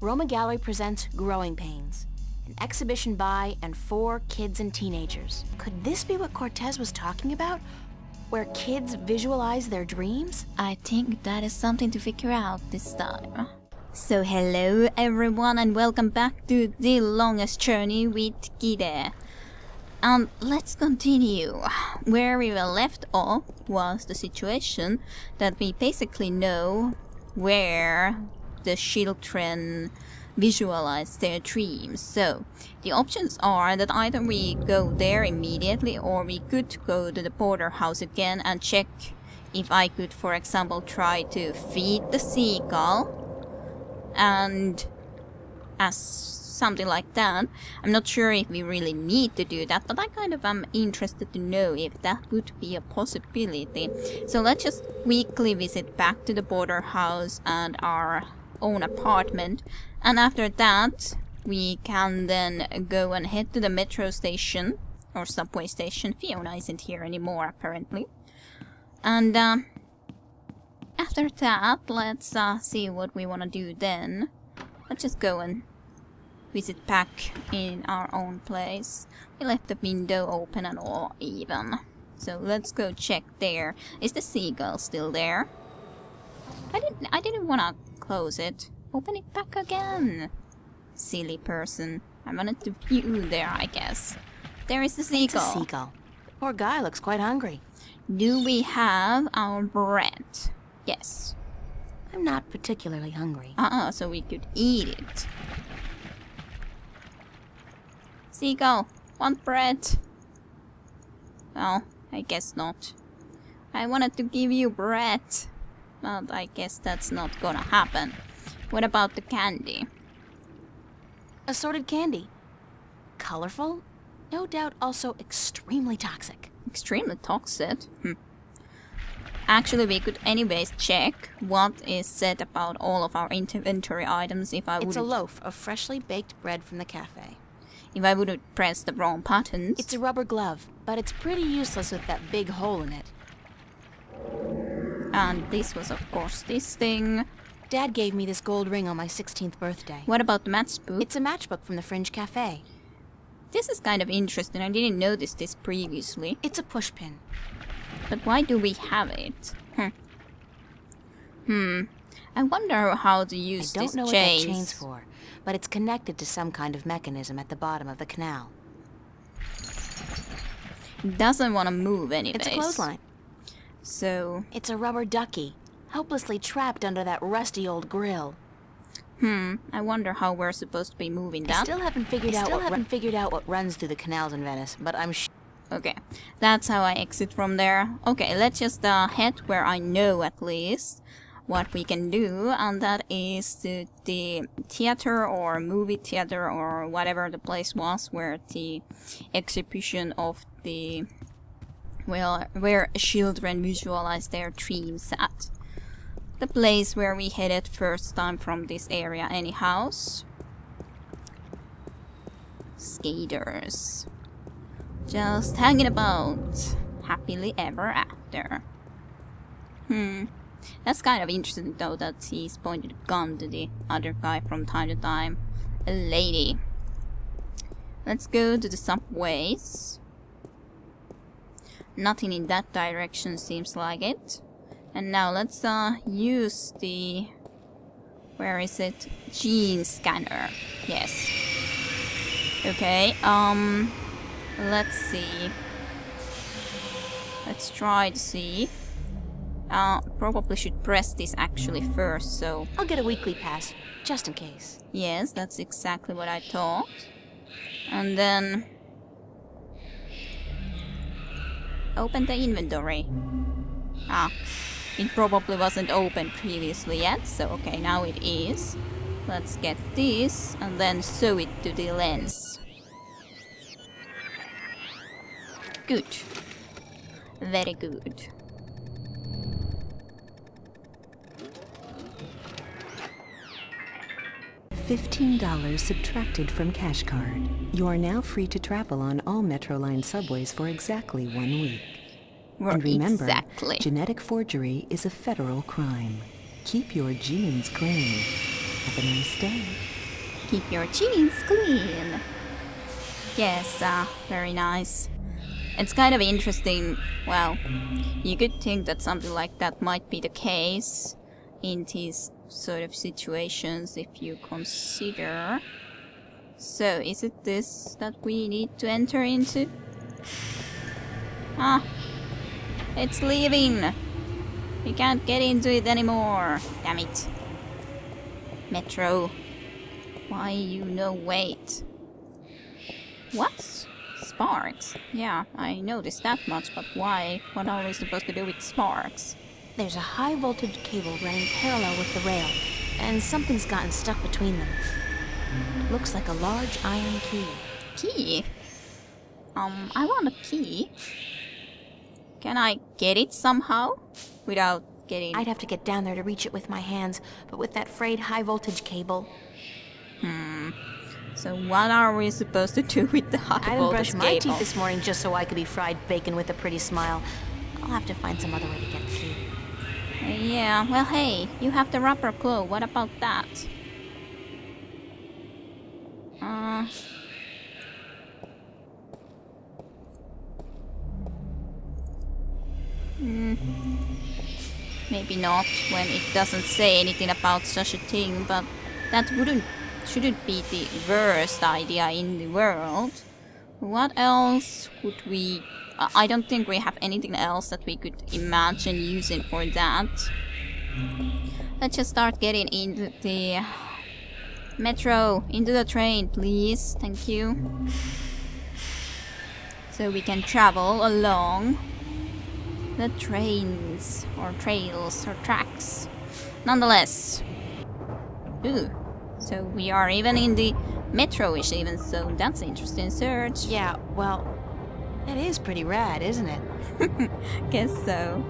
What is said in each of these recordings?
Roma Gallery presents Growing Pains, an exhibition by and for kids and teenagers. Could this be what Cortez was talking about? Where kids visualize their dreams? I think that is something to figure out this time. So hello everyone and welcome back to The Longest Journey with Gide. And let's continue. Where we were left off was the situation that we basically know where the children visualize their dreams. So the options are that either we go there immediately or we could go to the border house again and check if I could, for example, try to feed the seagull and as something like that. I'm not sure if we really need to do that, but I kind of am interested to know if that would be a possibility. So let's just quickly visit back to the border house and our own apartment, and after that we can then go and head to the metro station or subway station. Fiona isn't here anymore apparently, and after that let's see what we want to do then. Let's just go and visit back in our own place. We left the window open and all even, so let's go check there. Is the seagull still there? I didn't want to close it. Open it back again. Silly person. I wanted to view there, I guess. There is the seagull. It's a seagull. Poor guy looks quite hungry. Do we have our bread? Yes. I'm not particularly hungry. So we could eat it. Seagull, want bread? Well, I guess not. I wanted to give you bread, but I guess that's not gonna happen. What about the candy? Assorted candy. Colorful, no doubt also extremely toxic. Extremely toxic? Actually, we could anyways check what is said about all of our inventory items if I would. It's a loaf of freshly baked bread from the cafe. If I wouldn't press the wrong buttons. It's a rubber glove, but it's pretty useless with that big hole in it. And this was of course this thing. Dad gave me this gold ring on my 16th birthday. What about the matchbook? It's a matchbook from the Fringe Cafe. This is kind of interesting. I didn't notice this previously. It's a pushpin. But why do we have it? I wonder how to use this chain. I don't know what that chain's for, but it's connected to some kind of mechanism at the bottom of the canal. It doesn't want to move anyways. It's a clothesline. So... It's a rubber ducky, helplessly trapped under that rusty old grill. I wonder how we're supposed to be moving that. I still haven't figured out what runs through the canals in Venice, but I'm Okay, that's how I exit from there. Okay, let's just head where I know at least what we can do, and that is to the theater or movie theater or whatever the place was where the exhibition of the, well, where children visualize their dreams at. The place where we headed first time from this area anyhow. Skaters. Just hanging about, happily ever after. That's kind of interesting though that he's pointed a gun to the other guy from time to time. A lady. Let's go to the subways. Nothing in that direction seems like it. And now let's use the... where is it? Gene scanner. Yes. Okay, let's see. Let's try to see. Probably should press this actually first, so... I'll get a weekly pass, just in case. Yes, that's exactly what I thought. And then... open the inventory. It probably wasn't open previously yet, so okay, now it is. Let's get this, and then sew it to the lens. Good. Very good. $15 subtracted from cash card. You are now free to travel on all Metroline subways for exactly 1 week. And remember, genetic forgery is a federal crime. Keep your genes clean. Have a nice day. Keep your cheese clean. Yes, very nice. It's kind of interesting. Well, you could think that something like that might be the case in these sort of situations if you consider. So, is it this that we need to enter into? Ah, it's leaving. We can't get into it anymore. Damn it. Metro. Why you no wait? What? Sparks? Yeah, I noticed that much, but why? What are we supposed to do with sparks? There's a high voltage cable running parallel with the rail, and something's gotten stuck between them. Looks like a large iron key. Key? I want a key. Can I get it somehow? Without getting... I'd have to get down there to reach it with my hands, but with that frayed high voltage cable... So what are we supposed to do with the high voltage cable? I didn't brush my teeth this morning just so I could be fried bacon with a pretty smile. I'll have to find some other way to get the key. Yeah, well hey, you have the rubber claw. What about that? Maybe not when it doesn't say anything about such a thing, but that shouldn't be the worst idea in the world. What else would we... I don't think we have anything else that we could imagine using for that. Let's just start getting into the metro, into the train, please. Thank you. So we can travel along the trains, or trails, or tracks. Nonetheless. Ooh. So we are even in the metro-ish even, so that's an interesting search. Yeah, well, it is pretty rad, isn't it? Guess so.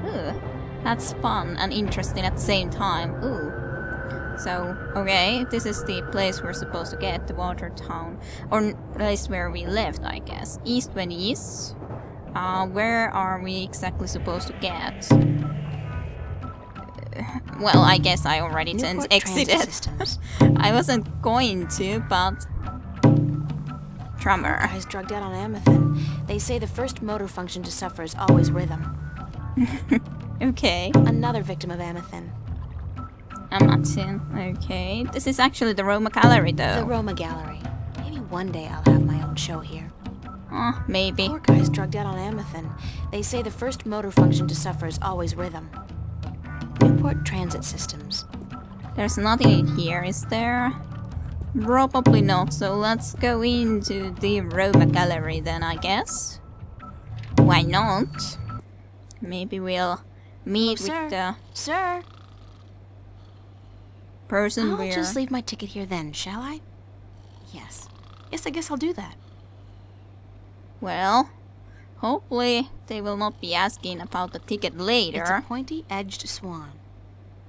Ooh, that's fun and interesting at the same time. Ooh. So, okay, this is the place we're supposed to get, the water town. Or place where we left, I guess. East Venice. Where are we exactly supposed to get? Well, I guess I already exited. I wasn't going to, but... Drummer. Guy's drugged out on amethyst. They say the first motor function to suffer is always rhythm. Okay. Another victim of amethyst. Okay. This is actually the Roma Gallery, though. The Roma Gallery. Maybe one day I'll have my own show here. Oh, maybe. Poor guy's drugged out on amethyst. They say the first motor function to suffer is always rhythm. Newport Transit Systems. There's nothing in here, is there? Probably not, so let's go into the Roma Gallery then, I guess. Why not? Maybe we'll meet with the... Sir! person I'll just leave my ticket here then, shall I? Yes. Yes, I guess I'll do that. Well, hopefully they will not be asking about the ticket later. It's a pointy-edged swan.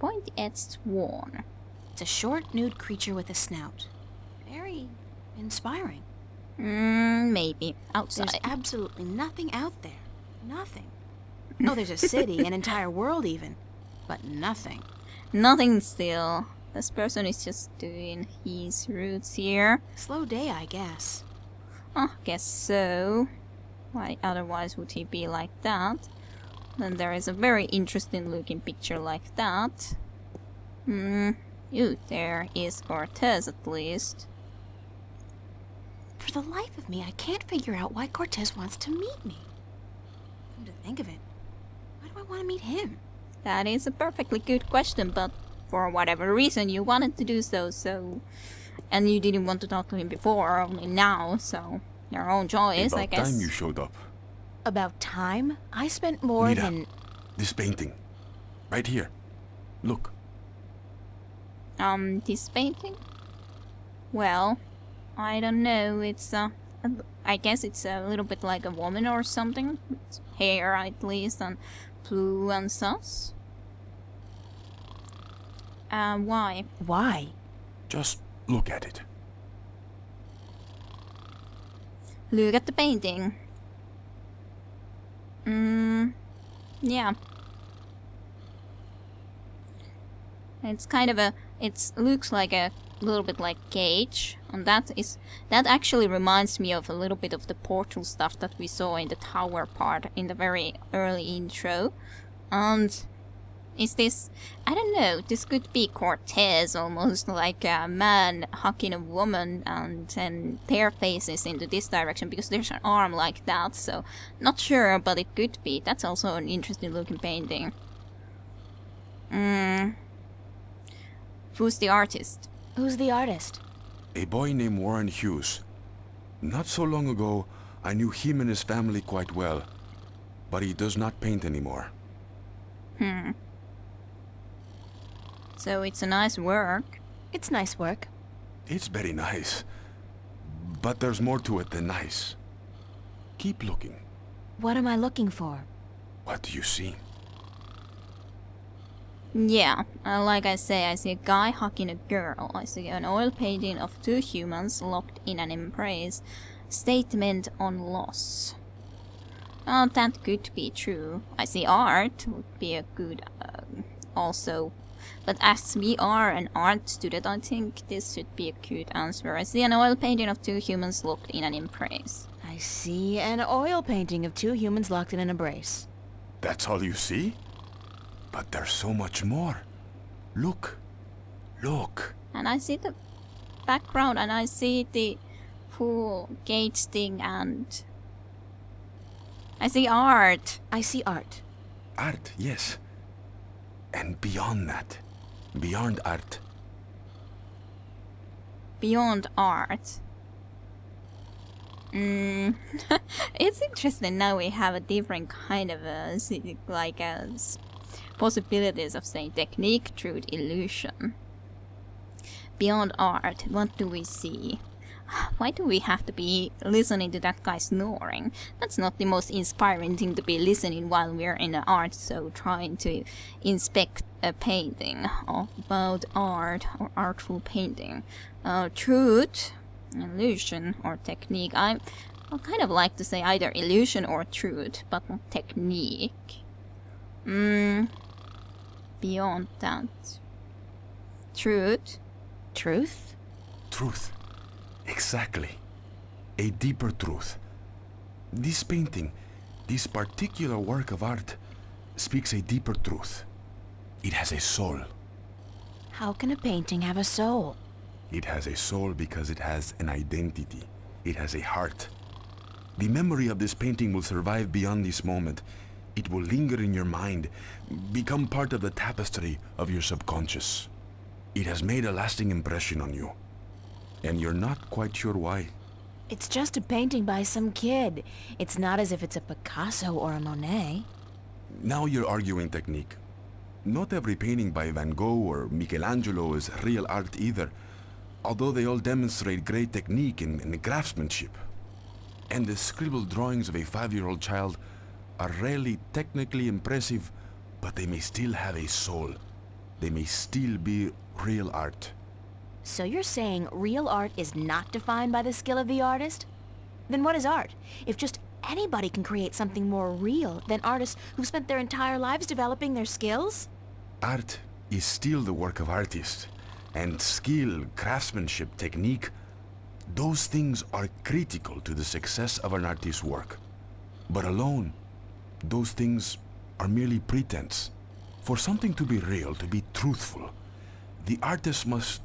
Pointy-edged swan. It's a short, nude creature with a snout. Very inspiring. Maybe. Outside. There's absolutely nothing out there. Nothing. Oh, there's a city, an entire world even. But nothing. Nothing still. This person is just doing his routes here. Slow day, I guess. Oh, guess so. Why otherwise would he be like that? Then there is a very interesting looking picture like that. Ooh, there is Cortez at least. For the life of me, I can't figure out why Cortez wants to meet me. Come to think of it, why do I want to meet him? That is a perfectly good question, but for whatever reason you wanted to do so... And you didn't want to talk to him before, only now, so... Your own choice, I guess. About time you showed up. About time? I spent more than... This painting. Right here. Look. This painting? Well, I don't know, it's, I guess it's a little bit like a woman or something. With hair, at least, and blue and sus. Why? Why? Just look at it. Look at the painting. Yeah. It's kind of a... It looks like a little bit like cage, and that actually reminds me of a little bit of the portal stuff that we saw in the tower part in the very early intro. And is this, I don't know, this could be Cortez, almost like a man hugging a woman, and then their faces into this direction, because there's an arm like that, so not sure, but it could be. That's also an interesting looking painting. Who's the artist? Who's the artist? A boy named Warren Hughes. Not so long ago, I knew him and his family quite well, but he does not paint anymore. So it's a nice work. It's nice work. It's very nice, but there's more to it than nice. Keep looking. What am I looking for? What do you see? Yeah, like I say, I see a guy hugging a girl. I see an oil painting of two humans locked in an embrace. Statement on loss. Oh, that could be true. I see art would be a good also. But as we are an art student, I think this should be a good answer. I see an oil painting of two humans locked in an embrace. I see an oil painting of two humans locked in an embrace. That's all you see? But there's so much more. Look. Look. And I see the background, and I see the full gate thing, and I see art. I see art. Art, yes. And beyond that. Beyond art. Beyond art. It's interesting. Now we have a different kind of possibilities of saying technique, truth, illusion. Beyond art, what do we see? Why do we have to be listening to that guy snoring? That's not the most inspiring thing to be listening while we're in an art show trying to inspect a painting about art or artful painting. Truth, illusion, or technique. I kind of like to say either illusion or truth, but not technique. Beyond that. Truth. Truth? Truth. Exactly. A deeper truth. This painting, this particular work of art, speaks a deeper truth. It has a soul. How can a painting have a soul? It has a soul because it has an identity. It has a heart. The memory of this painting will survive beyond this moment. It will linger in your mind, become part of the tapestry of your subconscious. It has made a lasting impression on you. And you're not quite sure why. It's just a painting by some kid. It's not as if it's a Picasso or a Monet. Now you're arguing technique. Not every painting by Van Gogh or Michelangelo is real art either, although they all demonstrate great technique and craftsmanship. And the scribbled drawings of a 5-year-old child are rarely technically impressive, but they may still have a soul. They may still be real art. So you're saying real art is not defined by the skill of the artist? Then what is art? If just anybody can create something more real than artists who've spent their entire lives developing their skills? Art is still the work of artists, and skill, craftsmanship, technique, those things are critical to the success of an artist's work. But alone, those things are merely pretense. For something to be real, to be truthful, the artist must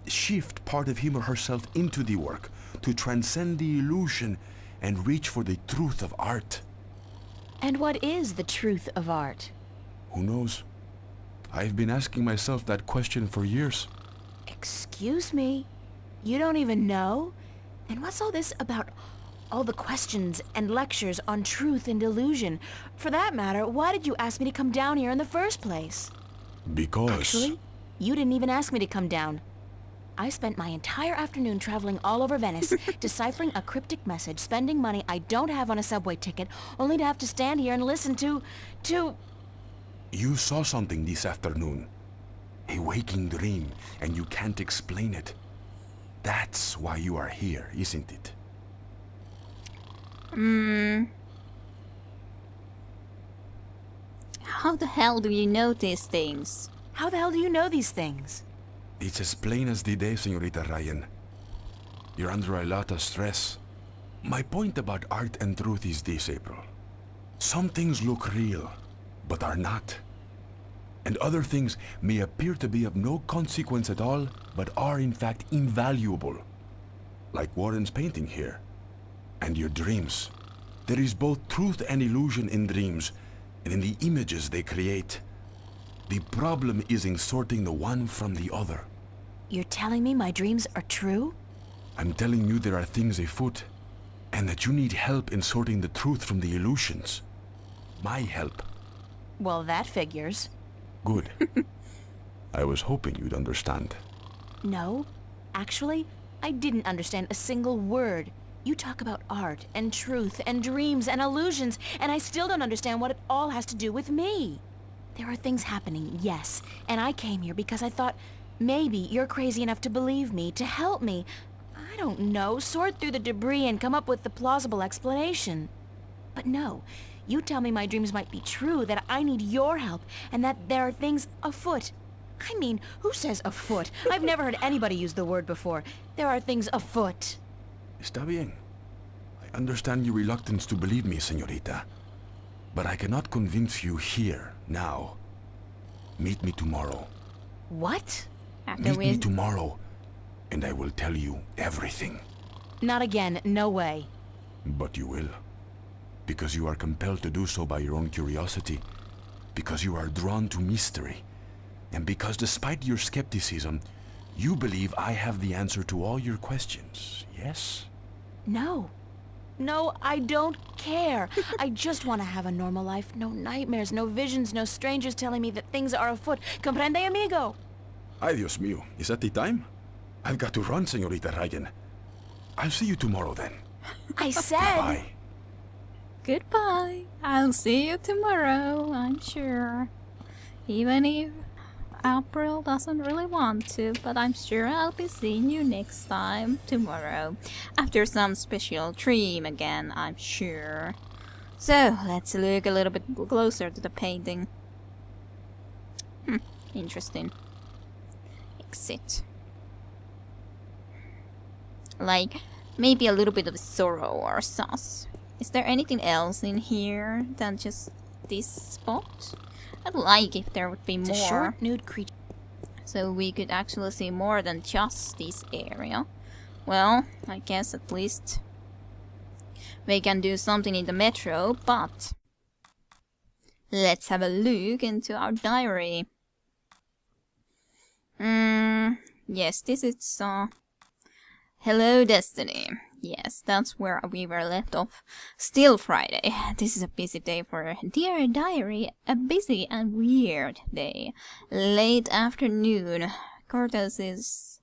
shift part of him or herself into the work to transcend the illusion and reach for the truth of art. And what is the truth of art? Who knows? I've been asking myself that question for years. Excuse me? You don't even know? And what's all this about all the questions and lectures on truth and illusion? For that matter, why did you ask me to come down here in the first place? Because... Actually, you didn't even ask me to come down. I spent my entire afternoon traveling all over Venice, deciphering a cryptic message, spending money I don't have on a subway ticket, only to have to stand here and listen to... You saw something this afternoon. A waking dream, and you can't explain it. That's why you are here, isn't it? How the hell do you know these things? How the hell do you know these things? It's as plain as the day, Señorita Ryan. You're under a lot of stress. My point about art and truth is this, April. Some things look real, but are not. And other things may appear to be of no consequence at all, but are in fact invaluable. Like Warren's painting here. And your dreams. There is both truth and illusion in dreams, and in the images they create. The problem is in sorting the one from the other. You're telling me my dreams are true? I'm telling you there are things afoot, and that you need help in sorting the truth from the illusions. My help. Well, that figures. Good. I was hoping you'd understand. No, actually, I didn't understand a single word. You talk about art and truth and dreams and illusions, and I still don't understand what it all has to do with me. There are things happening, yes, and I came here because I thought maybe you're crazy enough to believe me, to help me. I don't know, sort through the debris and come up with the plausible explanation. But no, you tell me my dreams might be true, that I need your help, and that there are things afoot. I mean, who says afoot? I've never heard anybody use the word before. There are things afoot. Está bien. I understand your reluctance to believe me, señorita. But I cannot convince you here, now. Meet me tomorrow. What? Meet me tomorrow, and I will tell you everything. Not again, no way. But you will. Because you are compelled to do so by your own curiosity. Because you are drawn to mystery. And because despite your skepticism, you believe I have the answer to all your questions, yes? No. No, I don't care. I just want to have a normal life. No nightmares, no visions, no strangers telling me that things are afoot. Comprende, amigo? Ay, Dios mío. Is that the time? I've got to run, Señorita Ryan. I'll see you tomorrow then. I said... Bye. Goodbye. I'll see you tomorrow, I'm sure. Even if April doesn't really want to, but I'm sure I'll be seeing you next time, tomorrow. After some special dream again, I'm sure. So, let's look a little bit closer to the painting. Interesting. Exit. Like, maybe a little bit of sorrow or sauce. Is there anything else in here than just this spot? I'd like if there would be more. It's a short, nude creature. So we could actually see more than just this area. Well, I guess at least we can do something in the metro, but let's have a look into our diary. Yes, this is Hello Destiny. Yes, that's where we were left off. Still Friday. This is a busy day for Dear Diary. A busy and weird day. Late afternoon. Cortez is...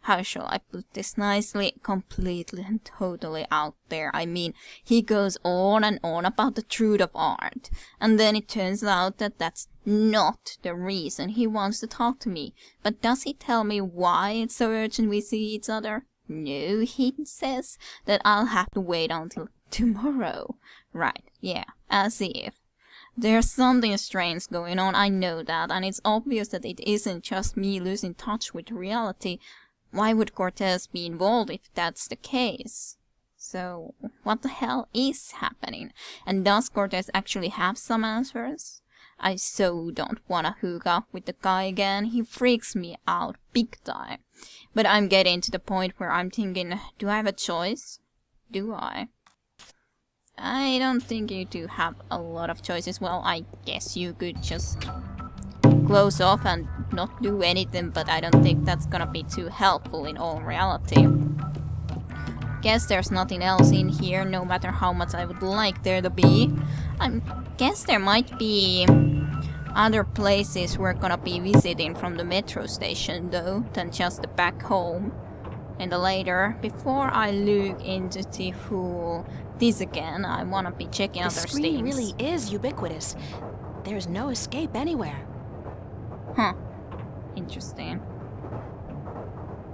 How shall I put this nicely? Completely and totally out there. I mean, he goes on and on about the truth of art. And then it turns out that that's not the reason he wants to talk to me. But does he tell me why it's so urgent we see each other? No, he says that I'll have to wait until tomorrow. Right, yeah, as if. There's something strange going on, I know that, and it's obvious that it isn't just me losing touch with reality. Why would Cortez be involved if that's the case? So, what the hell is happening? And does Cortez actually have some answers? I so don't wanna hook up with the guy again, he freaks me out big time. But I'm getting to the point where I'm thinking, do I have a choice? Do I? I don't think you do have a lot of choices. Well, I guess you could just close off and not do anything, but I don't think that's gonna be too helpful in all reality. Guess there's nothing else in here, no matter how much I would like there to be. I guess there might be other places we're gonna be visiting from the metro station though, than just the back home. And later, before I look into the full this again, I wanna be checking other things. The screen really is ubiquitous. There's no escape anywhere. Huh. Interesting.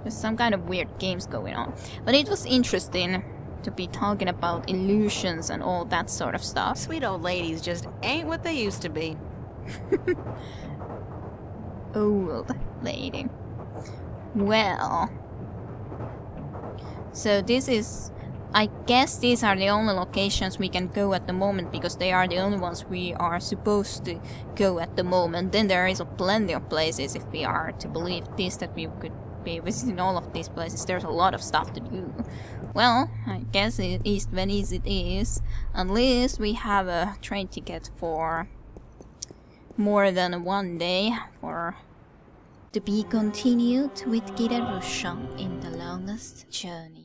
There's some kind of weird games going on. But it was interesting to be talking about illusions and all that sort of stuff. Sweet old ladies just ain't what they used to be. Old lady. Well, so this is, I guess these are the only locations we can go at the moment, because they are the only ones we are supposed to go at the moment. Then there is plenty of places, if we are to believe this, that we could be visiting all of these places. There's a lot of stuff to do. Well, I guess it is Venice it is, unless we have a train ticket for more than one day. For to be continued with Kid Russian in the longest journey.